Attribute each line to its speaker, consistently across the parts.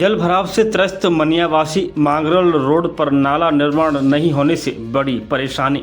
Speaker 1: जल भराव से त्रस्त मनियावासी मांगरोल रोड पर नाला निर्माण नहीं होने से बड़ी परेशानी।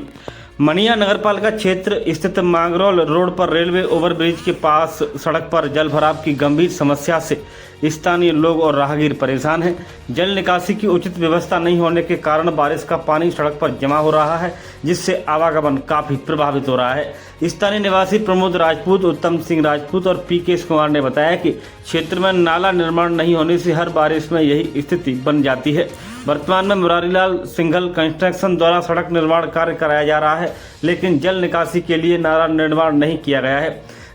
Speaker 1: मनिया नगरपालिका क्षेत्र स्थित मांगरोल रोड पर रेलवे ओवरब्रिज के पास सड़क पर जल भराव की गंभीर समस्या से स्थानीय लोग और राहगीर परेशान हैं। जल निकासी की उचित व्यवस्था नहीं होने के कारण बारिश का पानी सड़क पर जमा हो रहा है, जिससे आवागमन काफी प्रभावित हो रहा है। स्थानीय निवासी प्रमोद राजपूत, उत्तम सिंह राजपूत और पीके कुमार ने बताया कि क्षेत्र में नाला निर्माण नहीं होने से हर बारिश में यही स्थिति बन जाती है। वर्तमान में मुरारीलाल सिंघल कंस्ट्रक्शन द्वारा सड़क निर्माण कार्य कराया जा रहा है, लेकिन जल निकासी के लिए नाला निर्माण नहीं किया गया है।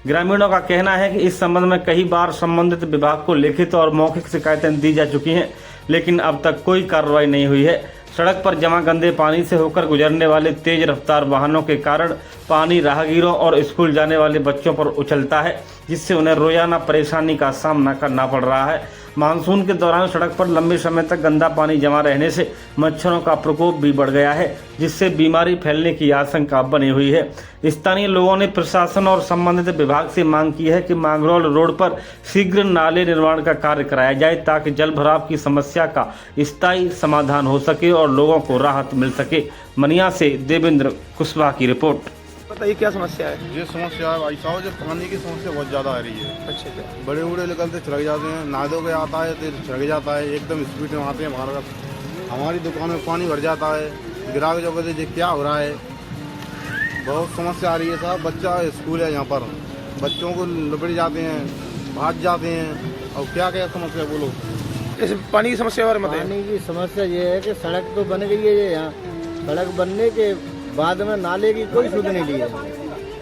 Speaker 1: ग्रामीणों का कहना है कि इस संबंध में कई बार संबंधित विभाग को लिखित और मौखिक शिकायतें दी जा चुकी हैं, लेकिन अब तक कोई कार्रवाई नहीं हुई है। सड़क पर जमा गंदे पानी से होकर गुजरने वाले तेज रफ्तार वाहनों के कारण पानी राहगीरों और स्कूल जाने वाले बच्चों पर उछलता है, जिससे उन्हें रोजाना परेशानी का सामना करना पड़ रहा है। मानसून के दौरान सड़क पर लंबे समय तक गंदा पानी जमा रहने से मच्छरों का प्रकोप भी बढ़ गया है, जिससे बीमारी फैलने की आशंका बनी हुई है। स्थानीय लोगों ने प्रशासन और संबंधित विभाग से मांग की है कि मांगरोल रोड पर शीघ्र नाले निर्माण का कार्य कराया जाए, ताकि जल भराव की समस्या का स्थायी समाधान हो सके और लोगों को राहत मिल सके। मनिया से देवेंद्र कुशवाहा की रिपोर्ट।
Speaker 2: बताइए क्या समस्या है?
Speaker 3: ये समस्या है भाई साहब, जो पानी की समस्या बहुत ज़्यादा आ रही है।
Speaker 2: अच्छा अच्छा।
Speaker 3: बड़े बूढ़े निकलते छिड़क जाते हैं, नादों के आता है तो छिड़क जाता है, एकदम स्पीड में आते हैं। हमारी दुकान में पानी भर जाता है, ग्राहक जो कहते हैं क्या हो रहा है, बहुत समस्या आ रही है साहब। बच्चा स्कूल है यहाँ पर, बच्चों को लपट जाते हैं, भाग जाते हैं, और क्या क्या समस्या बोलो।
Speaker 2: जैसे पानी की समस्या बारे में बताइए।
Speaker 4: पानी की समस्या ये है कि सड़क तो बन गई है, ये यहाँ सड़क बनने के बाद में नाले की कोई सुध नहीं ली है।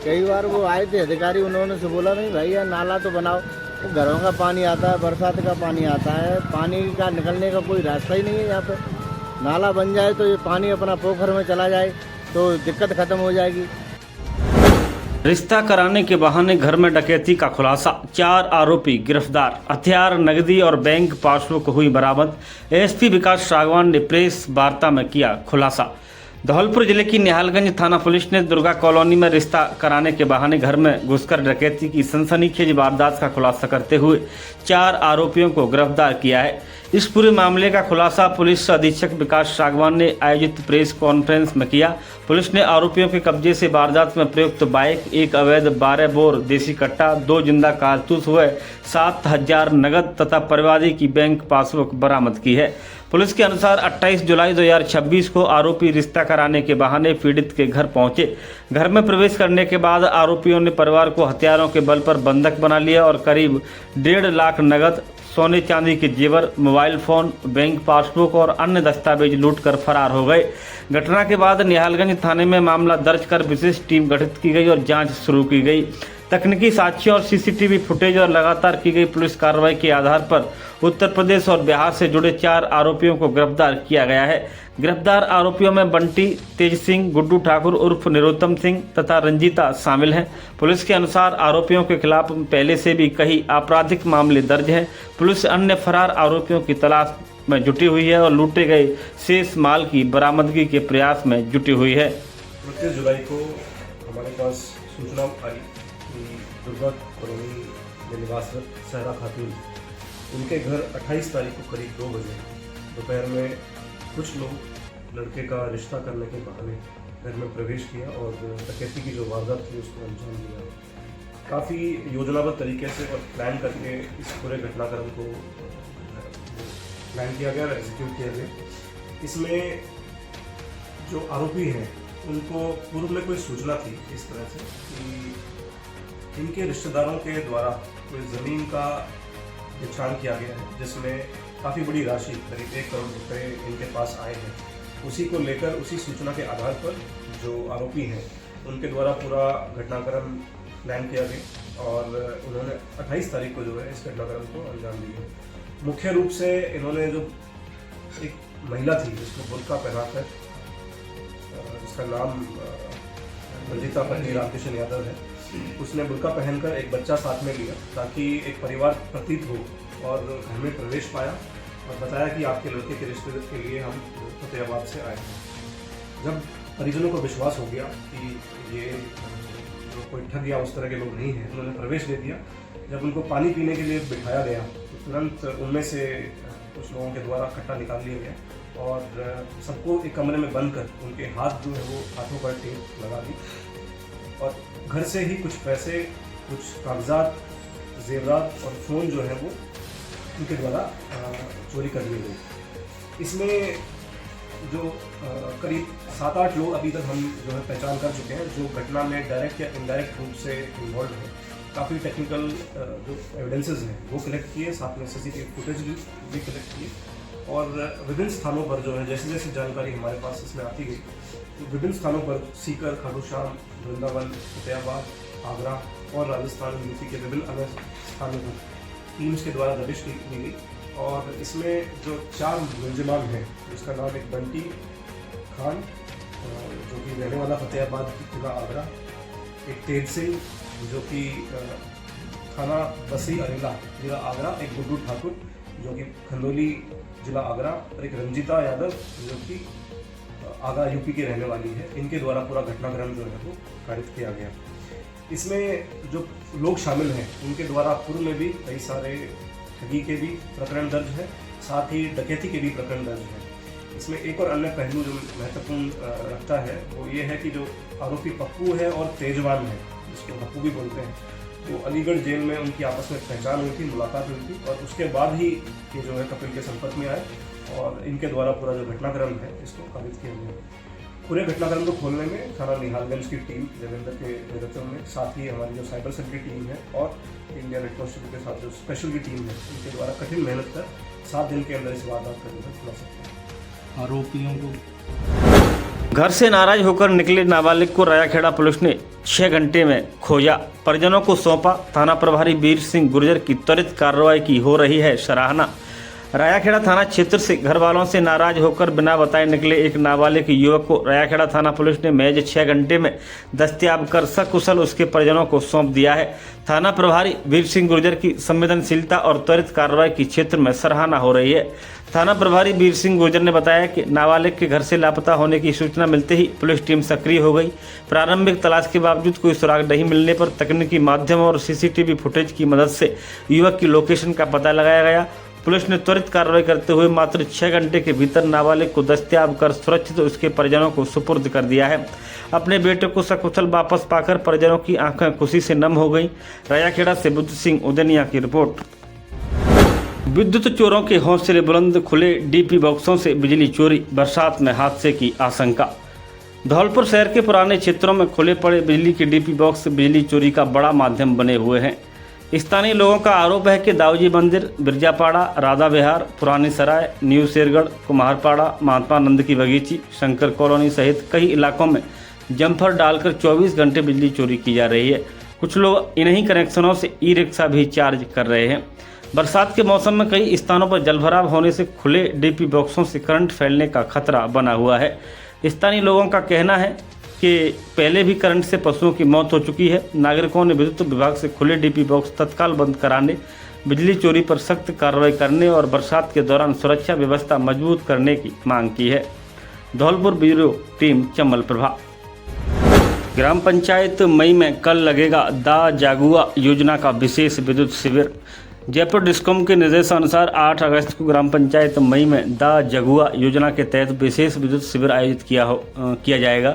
Speaker 4: कई बार वो आए थे अधिकारी, उन्होंने से बोला नहीं भाई यार नाला तो बनाओ। तो घरों का पानी आता है, बरसात का पानी आता है, पानी का निकलने का कोई रास्ता ही नहीं है। यहाँ पे नाला बन जाए तो ये पानी अपना पोखर में चला जाए तो दिक्कत खत्म हो जाएगी।
Speaker 1: रिश्ता कराने के बहाने घर में डकैती का खुलासा, 4 आरोपी गिरफ्तार, हथियार, नकदी और बैंक पासबुक हुई बरामद। एसपी विकास सागवान ने प्रेस वार्ता में किया खुलासा। धौलपुर जिले की निहालगंज थाना पुलिस ने दुर्गा कॉलोनी में रिश्ता कराने के बहाने घर में घुसकर डकैती की सनसनीखेज वारदात का खुलासा करते हुए 4 आरोपियों को गिरफ्तार किया है। इस पूरे मामले का खुलासा पुलिस अधीक्षक विकास सागवान ने आयोजित प्रेस कॉन्फ्रेंस में किया। पुलिस ने आरोपियों के कब्जे से वारदात में प्रयुक्त बाइक, एक अवैध 12 बोर देसी कट्टा, 2 जिंदा कारतूस हुए 7,000 नगद तथा परिवादी की बैंक पासबुक बरामद की है। पुलिस के अनुसार 28 जुलाई 2026 को आरोपी रिश्ता कराने के बहाने पीड़ित के घर पहुंचे। घर में प्रवेश करने के बाद आरोपियों ने परिवार को हथियारों के बल पर बंधक बना लिया और करीब 1.5 लाख नगद, सोने चांदी के जेवर, मोबाइल फोन, बैंक पासबुक और अन्य दस्तावेज लूटकर फरार हो गए। घटना के बाद निहालगंज थाने में मामला दर्ज कर विशेष टीम गठित की गई और जांच शुरू की गई। तकनीकी साक्ष्यों और सीसीटीवी फुटेज और लगातार की गई पुलिस कार्रवाई के आधार पर उत्तर प्रदेश और बिहार से जुड़े 4 आरोपियों को गिरफ्तार किया गया है। गिरफ्तार आरोपियों में बंटी, तेज सिंह, गुड्डू ठाकुर उर्फ निरोत्तम सिंह तथा रंजीता शामिल हैं। पुलिस के अनुसार आरोपियों के खिलाफ पहले से भी कई आपराधिक मामले दर्ज हैं। पुलिस अन्य फरार आरोपियों की तलाश में जुटी हुई है और लूटे गए शेष माल की बरामदगी के प्रयास में जुटी हुई है।
Speaker 5: 29 जुलाई को हमारे पास सूचना आई कि दुर्गा कॉलोनी में निवासरत सहरा खातून, उनके घर 28 तारीख को करीब 2 बजे दोपहर में कुछ लोग लड़के का रिश्ता करने के बहाने घर में प्रवेश किया और डकैती की जो वारदात थी उसको अंजाम दिया। काफ़ी योजनाबद्ध तरीके से और प्लान करके इस पूरे घटनाक्रम को प्लान किया गया और एग्जीक्यूट किया गया। इसमें जो आरोपी हैं उनको पूर्व में कोई सूचना थी इस तरह से कि इनके रिश्तेदारों के द्वारा कोई ज़मीन का निशान किया गया है, जिसमें काफ़ी बड़ी राशि करीब 1 करोड़ रुपए इनके पास आए हैं। उसी को लेकर, उसी सूचना के आधार पर जो आरोपी हैं उनके द्वारा पूरा घटनाक्रम प्लान किया गया और उन्होंने 28 तारीख को जो है इस घटनाक्रम को अंजाम दिया। मुख्य रूप से इन्होंने जो एक महिला थी जिसको बुर्का पहनाकर, जिसका नाम रंजीता पत्नी रामकिशन यादव है, उसने बुर्का पहनकर एक बच्चा साथ में लिया ताकि एक परिवार प्रतीत हो और घर में प्रवेश पाया और बताया कि आपके लड़के के रिश्ते के लिए हम फतेहाबाद से आए हैं। जब परिजनों को विश्वास हो गया कि ये जो कोई ठग या उस तरह के लोग नहीं हैं, उन्होंने प्रवेश दे दिया। जब उनको पानी पीने के लिए बिठाया गया तो तुरंत उनमें से कुछ लोगों के द्वारा कट्टा निकाल लिया गया और सबको एक कमरे में बंद कर उनके हाथ जो है वो हाथों पर टेप लगा दी और घर से ही कुछ पैसे, कुछ कागजात, जेवरात और फ़ोन जो है वो उनके द्वारा चोरी कर लिए गए। इसमें जो करीब 7-8 लोग अभी तक हम जो है पहचान कर चुके हैं जो घटना में डायरेक्ट या इनडायरेक्ट रूप से इन्वॉल्व है। काफ़ी टेक्निकल जो एविडेंसेस हैं वो कलेक्ट किए, साथ में सीसीटीवी फुटेज भी कलेक्ट किए और विभिन्न स्थानों पर जो है जैसे जैसे जानकारी हमारे पास इसमें आती गई तो विभिन्न स्थानों पर सीकर, खाटू श्याम, वृंदावन, फतेहाबाद, आगरा और राजस्थान, यूपी के विभिन्न अन्य स्थानों पर टीम्स के द्वारा दबिश की गई और इसमें जो 4 मुलजिमान हैं जिसका नाम एक बंटी खान जो कि रहने वाला फतेहाबाद जिला आगरा, एक तेज सिंह जो कि थाना बसी अरेला जिला आगरा, एक गुड्डू ठाकुर जो कि खंदौली जिला आगरा और एक रंजीता यादव जो कि आगरा यूपी की रहने वाली है। इनके द्वारा पूरा घटनाक्रम जो है वो कारित किया गया। इसमें जो लोग शामिल हैं उनके द्वारा पूर्व में भी कई सारे ठगी के भी प्रकरण दर्ज है, साथ ही डकैती के भी प्रकरण दर्ज है। इसमें एक और अन्य पहलू जो महत्वपूर्ण रखता है वो ये है कि जो आरोपी पप्पू है और तेजवान है, जिसको पप्पू भी बोलते हैं, तो अलीगढ़ जेल में उनकी आपस में पहचान हुई थी, मुलाकात हुई थी और उसके बाद ही ये जो है कपिल के संपर्क में आए और इनके द्वारा पूरा जो घटनाक्रम है इसको काबिज किया गया। पूरे घटनाक्रम को खोलने में थाना निहालगंज की टीम देवेंद्र के नेतृत्व में, साथ ही हमारी जो साइबर सेल की टीम है और इंडिया रेड क्रॉस के साथ जो स्पेशल की टीम है उनके द्वारा कठिन मेहनत कर 7 दिन के अंदर इस वारदात का जो है खुला सकते हैं।
Speaker 6: आरोपियों को
Speaker 1: घर से नाराज होकर निकले नाबालिग को रायाखेड़ा पुलिस ने 6 घंटे में खोजा, परिजनों को सौंपा। थाना प्रभारी वीर सिंह गुर्जर की त्वरित कार्रवाई की हो रही है सराहना। रायाखेड़ा थाना क्षेत्र से घर वालों से नाराज होकर बिना बताए निकले एक नाबालिग युवक को रायाखेड़ा थाना पुलिस ने महज 6 घंटे में दस्तयाब कर सकुशल उसके परिजनों को सौंप दिया है। थाना प्रभारी वीर सिंह गुर्जर की संवेदनशीलता और त्वरित कार्रवाई की क्षेत्र में सराहना हो रही है। थाना प्रभारी वीर सिंह गुर्जर ने बताया कि नाबालिग के घर से लापता होने की सूचना मिलते ही पुलिस टीम सक्रिय हो गई। प्रारंभिक तलाश के बावजूद कोई सुराग नहीं मिलने पर तकनीकी माध्यम और सीसीटीवी फुटेज की मदद से युवक की लोकेशन का पता लगाया गया। पुलिस ने त्वरित कार्रवाई करते हुए मात्र 6 घंटे के भीतर नाबालिग को दस्तयाब कर सुरक्षित उसके परिजनों को सुपुर्द कर दिया है। अपने बेटे को सकुशल वापस पाकर परिजनों की आंखें खुशी से नम हो गईं। रायाखेड़ा से बुद्ध सिंह उदनिया की रिपोर्ट। विद्युत चोरों के हौसले बुलंद, खुले डीपी बॉक्सों से बिजली चोरी, बरसात में हादसे की आशंका। धौलपुर शहर के पुराने क्षेत्रों में खुले पड़े बिजली के डीपी बॉक्स बिजली चोरी का बड़ा माध्यम बने हुए हैं। स्थानीय लोगों का आरोप है कि दाऊजी मंदिर, बिरजापाड़ा, राधा विहार, पुरानी सराय, न्यू शेरगढ़, कुम्हारपाड़ा, महात्मा नंद की बगीची, शंकर कॉलोनी सहित कई इलाकों में जम्फर डालकर 24 घंटे बिजली चोरी की जा रही है। कुछ लोग इन्हीं कनेक्शनों से ई रिक्शा भी चार्ज कर रहे हैं। बरसात के मौसम में कई स्थानों पर जलभराव होने से खुले डीपी बॉक्सों से करंट फैलने का खतरा बना हुआ है। स्थानीय लोगों का कहना है कि पहले भी करंट से पशुओं की मौत हो चुकी है। नागरिकों ने विद्युत विभाग से खुले डीपी बॉक्स तत्काल बंद कराने, बिजली चोरी पर सख्त कार्रवाई करने और बरसात के दौरान सुरक्षा व्यवस्था मजबूत करने की मांग की है। Dholpur bureau team Chambal Prabha. ग्राम पंचायत मई में कल लगेगा दा जागुआ योजना का विशेष विद्युत शिविर। जयपुर डिस्कॉम के निर्देशानुसार 8 अगस्त को ग्राम पंचायत मई में दा जगुआ योजना के तहत विशेष विद्युत शिविर आयोजित किया जाएगा।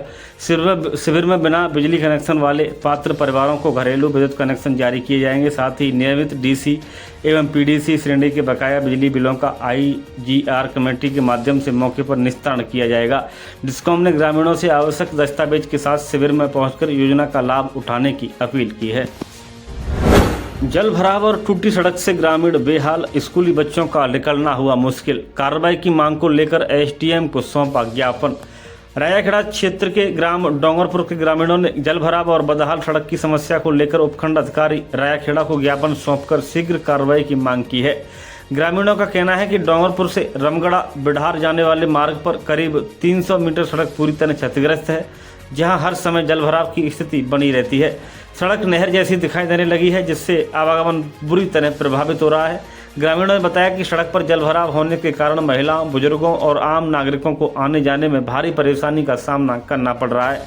Speaker 1: शिविर में बिना बिजली कनेक्शन वाले पात्र परिवारों को घरेलू विद्युत कनेक्शन जारी किए जाएंगे। साथ ही नियमित डीसी एवं पीडीसी श्रेणी के बकाया बिजली बिलों का IGR कमेटी के माध्यम से मौके पर निस्तारण किया जाएगा। डिस्कॉम ने ग्रामीणों से आवश्यक दस्तावेज के साथ शिविर में पहुंचकर योजना का लाभ उठाने की अपील की है। जल भराव और टूटी सड़क से ग्रामीण बेहाल, स्कूली बच्चों का निकलना हुआ मुश्किल। कार्रवाई की मांग को लेकर SDM को सौंपा ज्ञापन। रायाखेड़ा क्षेत्र के ग्राम डोंगरपुर के ग्रामीणों ने जल भराव और बदहाल सड़क की समस्या को लेकर उपखंड अधिकारी रायाखेड़ा को ज्ञापन सौंपकर शीघ्र कार्रवाई की मांग की है। ग्रामीणों का कहना है कि डोंगरपुर से रमगढ़ा बिढ़ार जाने वाले मार्ग पर करीब 300 मीटर सड़क पूरी तरह क्षतिग्रस्त है, जहां हर समय जलभराव की स्थिति बनी रहती है। सड़क नहर जैसी दिखाई देने लगी है, जिससे आवागमन बुरी तरह प्रभावित हो रहा है। ग्रामीणों ने बताया कि सड़क पर जलभराव होने के कारण महिलाओं, बुजुर्गों और आम नागरिकों को आने जाने में भारी परेशानी का सामना करना पड़ रहा है।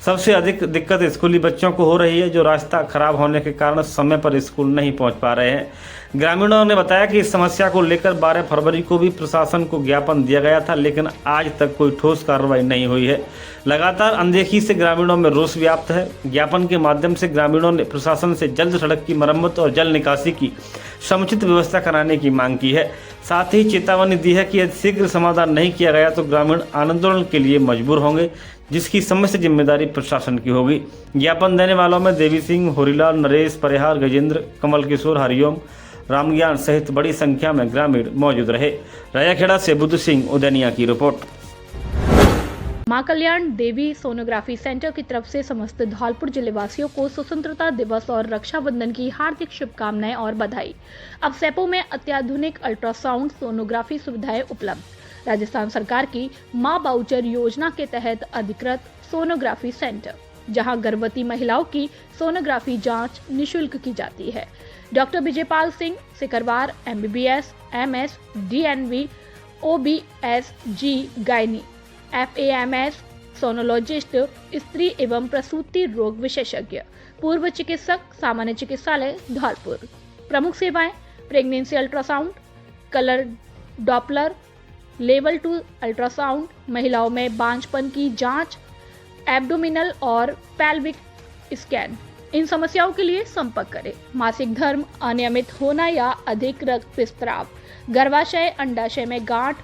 Speaker 1: सबसे अधिक दिक्कत स्कूली बच्चों को हो रही है, जो रास्ता खराब होने के कारण समय पर स्कूल नहीं पहुंच पा रहे हैं। ग्रामीणों ने बताया कि इस समस्या को लेकर 12 फरवरी को भी प्रशासन को ज्ञापन दिया गया था, लेकिन आज तक कोई ठोस कार्रवाई नहीं हुई है। लगातार अनदेखी से ग्रामीणों में रोष व्याप्त है। ज्ञापन के माध्यम से ग्रामीणों ने प्रशासन से जल्द सड़क की मरम्मत और जल निकासी की समुचित व्यवस्था कराने की मांग की है। साथ ही चेतावनी दी है कि यदि शीघ्र समाधान नहीं किया गया तो ग्रामीण आंदोलन के लिए मजबूर होंगे, जिसकी समस्त जिम्मेदारी प्रशासन की होगी। ज्ञापन देने वालों में देवी सिंह, होरीलाल, नरेश, परिहार, गजेंद्र, कमल किशोर, हरिओम, रामज्ञान सहित बड़ी संख्या में ग्रामीण मौजूद रहे। रायाखेड़ा से बुद्ध सिंह उदैनिया की रिपोर्ट।
Speaker 7: मां कल्याण देवी सोनोग्राफी सेंटर की तरफ से समस्त धौलपुर जिले वासियों को स्वतंत्रता दिवस और रक्षाबंधन की हार्दिक शुभकामनाएं और बधाई। अब सेपो में अत्याधुनिक अल्ट्रासाउंड सोनोग्राफी सुविधाएं उपलब्ध। राजस्थान सरकार की मां बाउचर योजना के तहत अधिकृत सोनोग्राफी सेंटर, जहां गर्भवती महिलाओं की सोनोग्राफी जांच निशुल्क की जाती है। Doctor Vijaypal Singh Sikarwar, MBBS, MS, DNV, OBS, G, gynae, FAMS, sonologist, स्त्री एवं प्रसूति रोग विशेषज्ञ, पूर्व चिकित्सक, सामान्य चिकित्सालय धौलपुर। प्रमुख सेवाएं pregnancy ultrasound, colour Doppler, level 2 ultrasound, महिलाओं में बांझपन की जांच, एब्डोमिनल और पेल्विक स्कैन। इन समस्याओं के लिए संपर्क करें। मासिक धर्म, अनियमित होना या अधिक रक्तस्राव, गर्भाशय, अंडाशय में गांठ,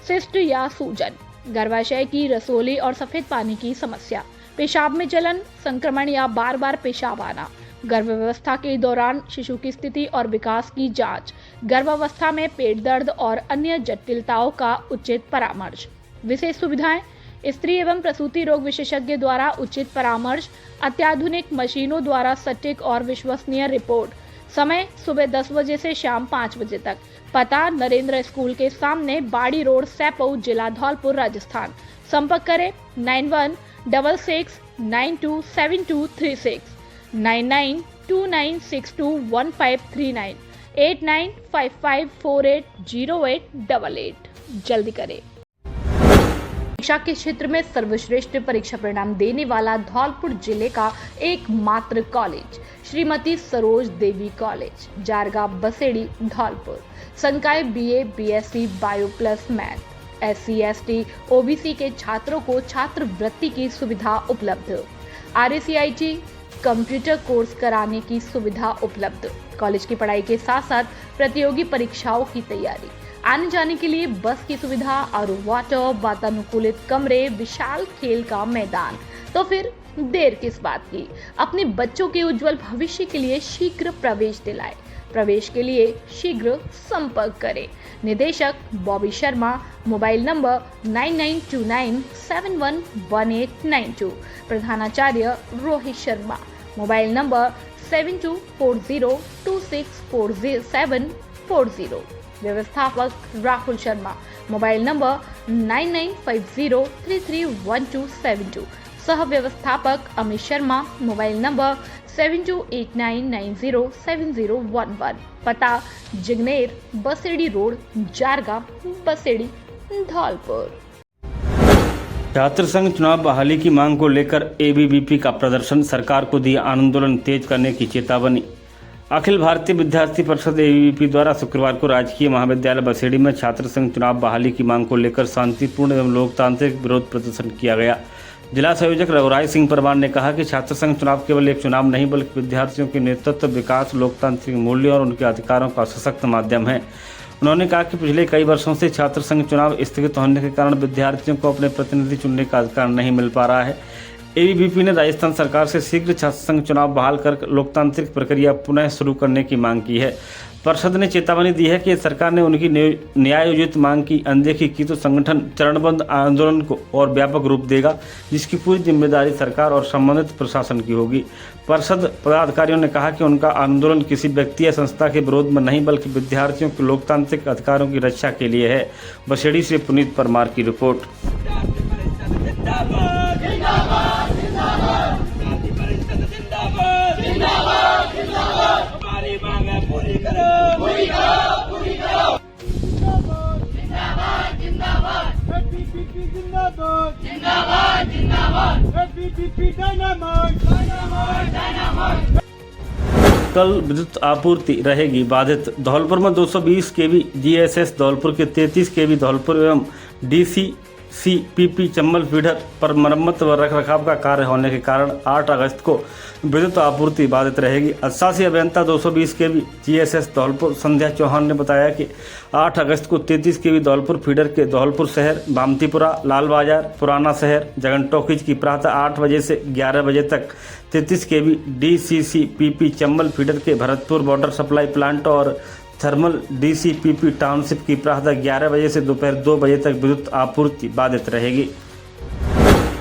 Speaker 7: सिस्ट या सूजन, गर्भाशय की रसोली और सफेद पानी की समस्या, पेशाब में जलन, संक्रमण या बार बार पेशाब आना, गर्भावस्था के दौरान शिशु की स्थिति और विकास की जांच, गर्भावस्था में पेट दर्द और अन्य जटिलताओं का उचित परामर्श। विशेष सुविधाएं स्त्री एवं प्रसूति रोग विशेषज्ञ द्वारा उचित परामर्श, अत्याधुनिक मशीनों द्वारा सटीक और विश्वसनीय रिपोर्ट। समय सुबह 10 बजे से शाम 5 बजे तक। पता नरेंद्र स्कूल के सामने, बाड़ी रोड, सेपो, जिला धौलपुर, राजस्थान। संपर्क करें 9166927236, 9929621539, 8955480888। जल्दी करें। शिक्षा के क्षेत्र में सर्वश्रेष्ठ परीक्षा परिणाम देने वाला धौलपुर जिले का एकमात्र कॉलेज श्रीमती सरोज देवी कॉलेज, जारगा, बसेड़ी, धौलपुर। संकाय BA, BSc bio plus math, SC, ST, OBC के छात्रों को छात्रवृत्ति की सुविधा उपलब्ध। RACIT कंप्यूटर कोर्स कराने की सुविधा उपलब्ध। कॉलेज की पढ़ाई के साथ साथ प्रतियोगी परीक्षाओं की तैयारी। आने जाने के लिए बस की सुविधा और वाटर, वातानुकूलित कमरे, विशाल खेल का मैदान। तो फिर देर किस बात की, अपने बच्चों के उज्जवल भविष्य के लिए शीघ्र प्रवेश दिलाए। प्रवेश के लिए शीघ्र संपर्क करें। निदेशक बॉबी शर्मा, मोबाइल नंबर 9929711892। प्रधानाचार्य रोहित शर्मा, मोबाइल नंबर 7240264740। व्यवस्थापक राहुल शर्मा, मोबाइल नंबर 9950331272। सह व्यवस्थापक अमित शर्मा, मोबाइल नंबर 7289907011। पता जिग्नेर, बसेड़ी रोड, जारगा, बसेड़ी, धौलपुर।
Speaker 1: छात्र संघ चुनाव बहाली की मांग को लेकर ABVP का प्रदर्शन, सरकार को दी आंदोलन तेज करने की चेतावनी। अखिल भारतीय विद्यार्थी परिषद ABVP द्वारा शुक्रवार को राजकीय महाविद्यालय बसेड़ी में छात्र संघ चुनाव बहाली की मांग को लेकर शांतिपूर्ण एवं लोकतांत्रिक विरोध प्रदर्शन किया गया। जिला संयोजक रघुराज सिंह परमार ने कहा कि छात्र संघ चुनाव केवल एक चुनाव नहीं बल्कि विद्यार्थियों के नेतृत्व, विकास, लोकतांत्रिक मूल्य और उनके अधिकारों का सशक्त माध्यम है। उन्होंने कहा कि पिछले कई वर्षों से छात्र संघ चुनाव स्थगित होने के कारण विद्यार्थियों को अपने प्रतिनिधि चुनने का अधिकार नहीं मिल पा रहा है। ABVP ने राजस्थान सरकार से शीघ्र छात्र संघ चुनाव बहाल कर लोकतांत्रिक प्रक्रिया पुनः शुरू करने की मांग की है। परिषद ने चेतावनी दी है कि सरकार ने उनकी न्यायोचित मांग की अनदेखी की तो संगठन चरणबद्ध आंदोलन को और व्यापक रूप देगा, जिसकी पूरी जिम्मेदारी सरकार और संबंधित प्रशासन की होगी। परिषद पदाधिकारियों ने कहा कि उनका आंदोलन किसी व्यक्ति या संस्था के विरोध में नहीं बल्कि विद्यार्थियों के लोकतांत्रिक अधिकारों की रक्षा के लिए है। बसेड़ी से पुनीत परमार की रिपोर्ट।
Speaker 8: हमारी मांगे पूरी करो, पूरी करो, पूरी करो। जिंदाबाद, जिंदाबाद, जिंदाबाद, जिंदाबाद, जिंदाबाद, जिंदाबाद।
Speaker 1: कल विद्युत आपूर्ति रहेगी बाधित। धौलपुर में 220 केवी जीएसएस धौलपुर के 33 केवी धौलपुर एवं डीसीसीपीपी चंबल फीडर पर मरम्मत व रखरखाव का कार्य होने के कारण 8 अगस्त को विद्युत आपूर्ति बाधित रहेगी। अधिशासी अभियंता 220 केवी जीएसएस धौलपुर संध्या चौहान ने बताया कि 8 अगस्त को 33 केवी धौलपुर फीडर के धौलपुर शहर, बामतीपुरा, लाल बाजार, पुराना शहर, जगन टॉकीज की प्रातः 8 बजे से 11 बजे तक 33 केवी डीसीसीपीपी चंबल फीडर के भरतपुर वाटर सप्लाई प्लांट और थर्मल डीसीपीपी टाउनशिप की प्रातः 11 बजे से दोपहर 2 बजे तक विद्युत आपूर्ति बाधित रहेगी।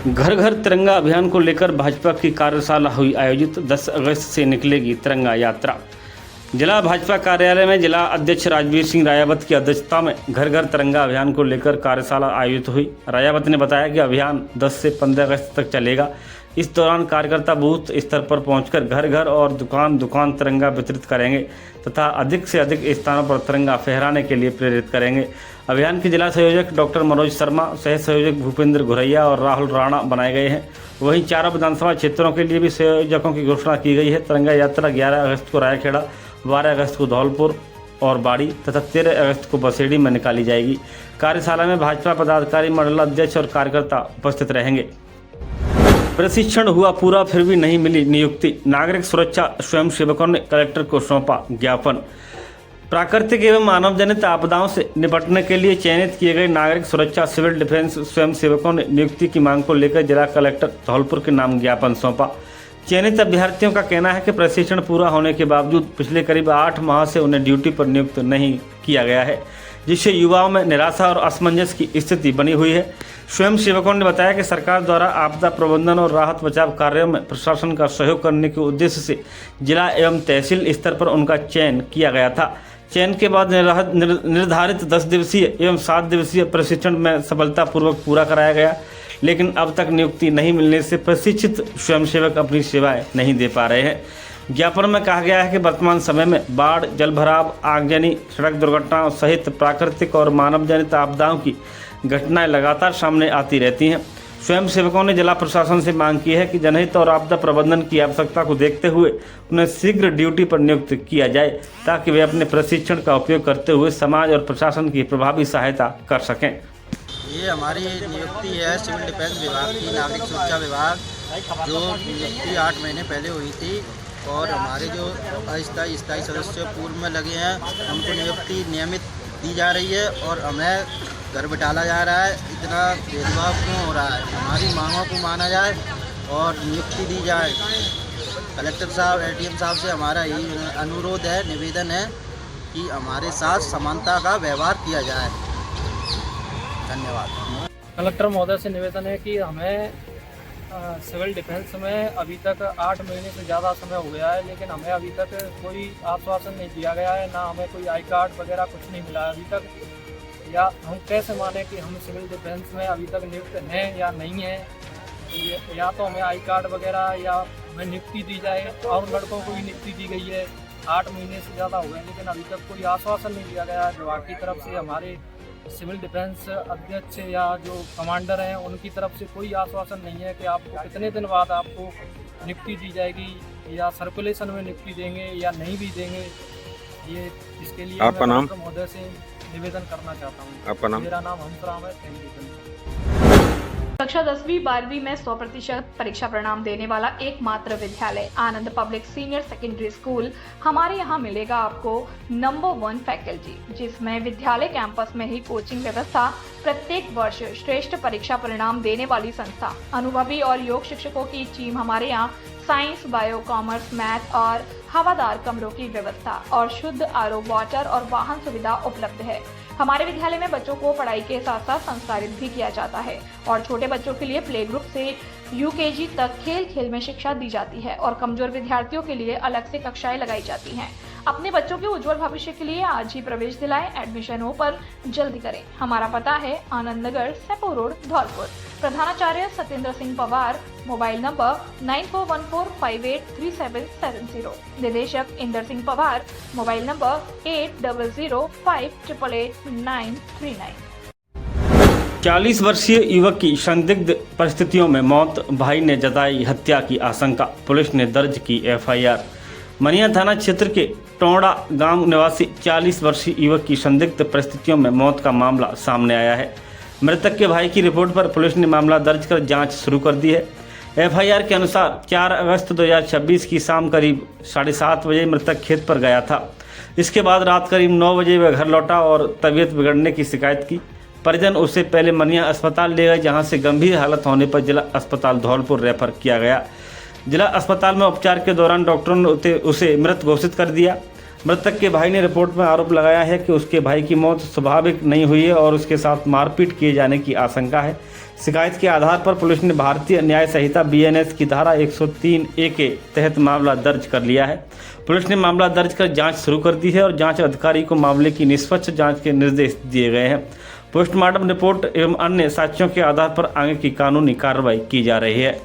Speaker 1: घर घर तिरंगा अभियान को लेकर भाजपा की कार्यशाला हुई आयोजित। 10 अगस्त से निकलेगी तिरंगा यात्रा। जिला भाजपा कार्यालय में जिला अध्यक्ष राजवीर सिंह रायावत की अध्यक्षता में घर घर तिरंगा अभियान को लेकर कार्यशाला आयोजित हुई। रायावत ने बताया कि अभियान 10 से 15 अगस्त तक चलेगा। इस दौरान कार्यकर्ता बूथ स्तर पर पहुंचकर घर घर और दुकान दुकान तिरंगा वितरित करेंगे तथा अधिक से अधिक स्थानों पर तिरंगा फहराने के लिए प्रेरित करेंगे। अभियान के जिला संयोजक डॉक्टर मनोज शर्मा, सह संयोजक भूपेंद्र घुरैया और राहुल राणा बनाए गए हैं। वहीं चारों विधानसभा क्षेत्रों के लिए भी संयोजकों की घोषणा की गई है। तिरंगा यात्रा 11 अगस्त को रायखेड़ा, 12 अगस्त को धौलपुर और बाड़ी तथा 13 अगस्त को बसेड़ी में निकाली जाएगी। कार्यशाला में भाजपा पदाधिकारी, मंडल अध्यक्ष और कार्यकर्ता उपस्थित रहेंगे। प्रशिक्षण हुआ पूरा फिर भी नहीं मिली नियुक्ति। नागरिक सुरक्षा स्वयंसेवकों ने कलेक्टर को सौंपा ज्ञापन। प्राकृतिक एवं मानव जनित आपदाओं से निपटने के लिए चयनित किए गए नागरिक सुरक्षा सिविल डिफेंस स्वयंसेवकों ने नियुक्ति की मांग को लेकर जिला कलेक्टर धौलपुर के नाम ज्ञापन सौंपा। चयनित अभ्यर्थियों का कहना है कि प्रशिक्षण पूरा होने के बावजूद पिछले करीब 8 माह से उन्हें ड्यूटी पर नियुक्त नहीं किया गया है, जिससे युवाओं में निराशा और असमंजस की स्थिति बनी हुई है। स्वयंसेवकों ने बताया कि सरकार द्वारा आपदा प्रबंधन और राहत बचाव कार्यों में प्रशासन का सहयोग करने के उद्देश्य से जिला एवं तहसील स्तर पर उनका चयन किया गया था। चयन के बाद निर्धारित 10 दिवसीय एवं 7 दिवसीय प्रशिक्षण में सफलतापूर्वक पूरा कराया गया, लेकिन अब तक नियुक्ति नहीं मिलने से प्रशिक्षित स्वयंसेवक अपनी सेवाएं नहीं दे पा रहे हैं। ज्ञापन में कहा गया है कि वर्तमान समय में बाढ़, जलभराव, आगजनी, सड़क दुर्घटनाओं सहित प्राकृतिक और मानव जनित आपदाओं की घटनाएं लगातार सामने आती रहती हैं। स्वयंसेवकों ने जिला प्रशासन से मांग की है कि जनहित और आपदा प्रबंधन की आवश्यकता को देखते हुए उन्हें शीघ्र ड्यूटी पर नियुक्त किया जाए, ताकि वे अपने प्रशिक्षण का उपयोग करते हुए समाज और प्रशासन की प्रभावी सहायता कर सकें।
Speaker 4: ये हमारी नियुक्ति है सिविल डिफेंस विभाग की, नागरिक सुरक्षा विभाग, जो नियुक्ति 8 महीने पहले हुई थी और हमारे जो अस्थायी सदस्य पूर्व में लगे हैं उनको नियुक्ति नियमित दी जा रही है और हमें घर बिठाला जा रहा है। इतना भेदभाव क्यों हो रहा है? हमारी मांगों को माना जाए और नियुक्ति दी जाए। कलेक्टर साहब, एडीएम साहब से हमारा यही अनुरोध है, निवेदन है कि हमारे साथ समानता का व्यवहार किया जाए। धन्यवाद।
Speaker 6: कलेक्टर महोदय से निवेदन है कि हमें सिविल डिफेंस में अभी तक 8 महीने से ज़्यादा समय हो गया है, लेकिन हमें अभी तक कोई आश्वासन नहीं दिया गया है, ना हमें कोई आई कार्ड वगैरह कुछ नहीं मिला है अभी तक। या हम कैसे माने कि हम सिविल डिफेंस में अभी तक नियुक्त हैं या नहीं हैं? या तो हमें आई कार्ड वगैरह या हमें नियुक्ति दी जाए। और लड़कों को भी नियुक्ति दी गई है, 8 महीने से ज़्यादा हो गए, लेकिन अभी तक कोई आश्वासन नहीं दिया गया है विभाग की तरफ से। हमारे सिविल डिफेंस अध्यक्ष या जो कमांडर हैं उनकी तरफ से कोई आश्वासन नहीं है कि आपको कितने दिन बाद आपको नियुक्ति दी जाएगी या सर्कुलेशन में नियुक्ति देंगे या नहीं भी देंगे। ये इसके लिए
Speaker 9: आपका नाम?
Speaker 6: महोदय से निवेदन करना चाहता हूँ।
Speaker 9: आपका नाम?
Speaker 6: मेरा नाम हंसराम है। Thank you.
Speaker 7: कक्षा 10वीं 12वीं में 100% परीक्षा परिणाम देने वाला एकमात्र विद्यालय आनंद पब्लिक सीनियर सेकेंडरी स्कूल। हमारे यहाँ मिलेगा आपको नंबर 1 फैकल्टी, जिसमें विद्यालय कैंपस में ही कोचिंग व्यवस्था, प्रत्येक वर्ष श्रेष्ठ परीक्षा परिणाम देने वाली संस्था, अनुभवी और योग शिक्षकों की टीम। हमारे यहाँ साइंस, बायो, कॉमर्स, मैथ और हवादार कमरों की व्यवस्था और शुद्ध आरओ वाटर और वाहन सुविधा उपलब्ध है। हमारे विद्यालय में बच्चों को पढ़ाई के साथ साथ संस्कारित भी किया जाता है और छोटे बच्चों के लिए प्ले ग्रुप से यूकेजी तक खेल खेल में शिक्षा दी जाती है और कमजोर विद्यार्थियों के लिए अलग से कक्षाएं लगाई जाती हैं। अपने बच्चों के उज्जवल भविष्य के लिए आज ही प्रवेश दिलाएं। एडमिशन हो पर जल्दी करें। हमारा पता है आनंद नगर, सेपो रोड, धौलपुर। प्रधानाचार्य सत्येंद्र सिंह पवार। Mobile number 9414583770। निदेशक इंदर सिंह पवार। Mobile number 8005888939।
Speaker 1: 40 वर्षीय युवक की संदिग्ध परिस्थितियों में मौत, भाई ने जताई हत्या की आशंका, पुलिस ने दर्ज की एफआईआर। मनिया थाना क्षेत्र के टोंडा गांव निवासी 40 वर्षीय युवक की संदिग्ध परिस्थितियों में मौत का मामला सामने आया है। मृतक के भाई की रिपोर्ट पर पुलिस ने मामला दर्ज कर जांच शुरू कर दी है। एफआईआर के अनुसार 4 अगस्त 2026 की शाम करीब 7:30 बजे मृतक खेत पर गया था। इसके बाद रात करीब 9 बजे वह घर लौटा और तबीयत बिगड़ने की शिकायत की। परिजन उसे पहले मनिया अस्पताल ले गए, जहां से गंभीर हालत होने पर जिला अस्पताल धौलपुर रेफर किया गया। जिला अस्पताल में उपचार के दौरान डॉक्टरों ने उसे मृत घोषित कर दिया। मृतक के भाई ने रिपोर्ट में आरोप लगाया है कि उसके भाई की मौत स्वाभाविक नहीं हुई है और उसके साथ मारपीट किए जाने की आशंका है। शिकायत के आधार पर पुलिस ने भारतीय न्याय संहिता BNS की धारा 103A के तहत मामला दर्ज कर लिया है। पुलिस ने मामला दर्ज कर जांच शुरू कर दी है और जांच अधिकारी को मामले की निष्पक्ष जांच के निर्देश दिए गए हैं। पोस्टमार्टम रिपोर्ट एवं अन्य साक्ष्यों के आधार पर आगे की कानूनी कार्रवाई की जा रही है।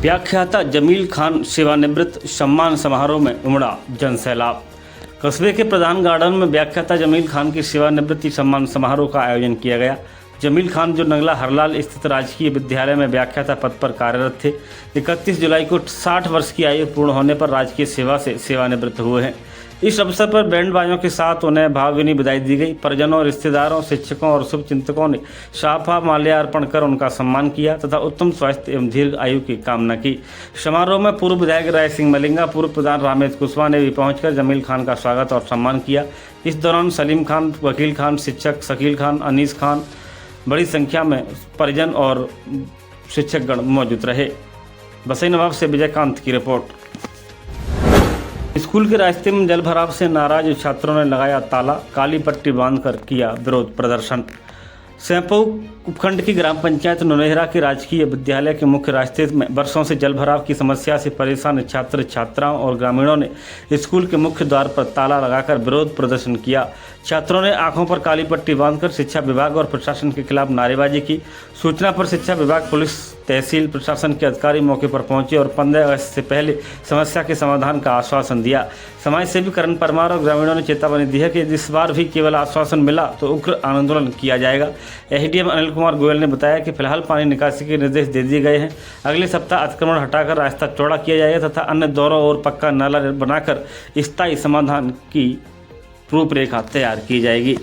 Speaker 1: व्याख्याता जमील खान सेवानिवृत्त सम्मान समारोह में उमड़ा जनसैलाब। कस्बे के प्रधान गार्डन में व्याख्याता जमील खान की सेवानिवृत्ति सम्मान समारोह का आयोजन किया गया। जमील खान, जो नंगला हरलाल स्थित राजकीय विद्यालय में व्याख्याता पद पर कार्यरत थे, 31 जुलाई को 60 वर्ष की आयु पूर्ण होने पर राजकीय सेवा से सेवानिवृत्त हुए हैं। इस अवसर पर बैंड बाजों के साथ उन्हें भावभीनी विदाई दी गई। परिजनों, रिश्तेदारों, शिक्षकों और शुभचिंतकों ने साफा माल्या अर्पण कर उनका सम्मान किया तथा उत्तम स्वास्थ्य एवं दीर्घ आयु की कामना की। समारोह में पूर्व विधायक राय सिंह मलिंगा, पूर्व प्रधान रामेश कुशवाहा ने भी पहुंचकर जमील खान का स्वागत और सम्मान किया। इस दौरान सलीम खान, वकील खान, शिक्षक शकील खान, अनीस खान, बड़ी संख्या में परिजन और शिक्षकगण मौजूद रहे। बसई नवाब से विजयकांत की रिपोर्ट। स्कूल के रास्ते में जल भराव से नाराज छात्रों ने लगाया ताला, काली पट्टी बांधकर किया विरोध प्रदर्शन। सैंपऊ उपखंड की ग्राम पंचायत नोनेहरा के राजकीय विद्यालय के मुख्य रास्ते में वर्षों से जल भराव की समस्या से परेशान छात्र छात्राओं और ग्रामीणों ने स्कूल के मुख्य द्वार पर ताला लगाकर विरोध प्रदर्शन किया। छात्रों ने आंखों पर काली पट्टी बांधकर शिक्षा विभाग और प्रशासन के खिलाफ नारेबाजी की। सूचना पर शिक्षा विभाग, पुलिस, तहसील प्रशासन के अधिकारी मौके पर पहुंचे और 15 अगस्त से पहले समस्या के समाधान का आश्वासन दिया। समाजसेवी करण परमार और ग्रामीणों ने चेतावनी दी है कि यदि इस बार भी केवल आश्वासन मिला तो उग्र आंदोलन किया जाएगा। एसडीएम अनिल कुमार गोयल ने बताया कि फिलहाल पानी निकासी के निर्देश दे दिए गए हैं। अगले सप्ताह अतिक्रमण हटाकर रास्ता चौड़ा किया जाएगा तथा अन्य दौरों और पक्का नाला बनाकर स्थायी समाधान की रूपरेखा तैयार की जाएगी।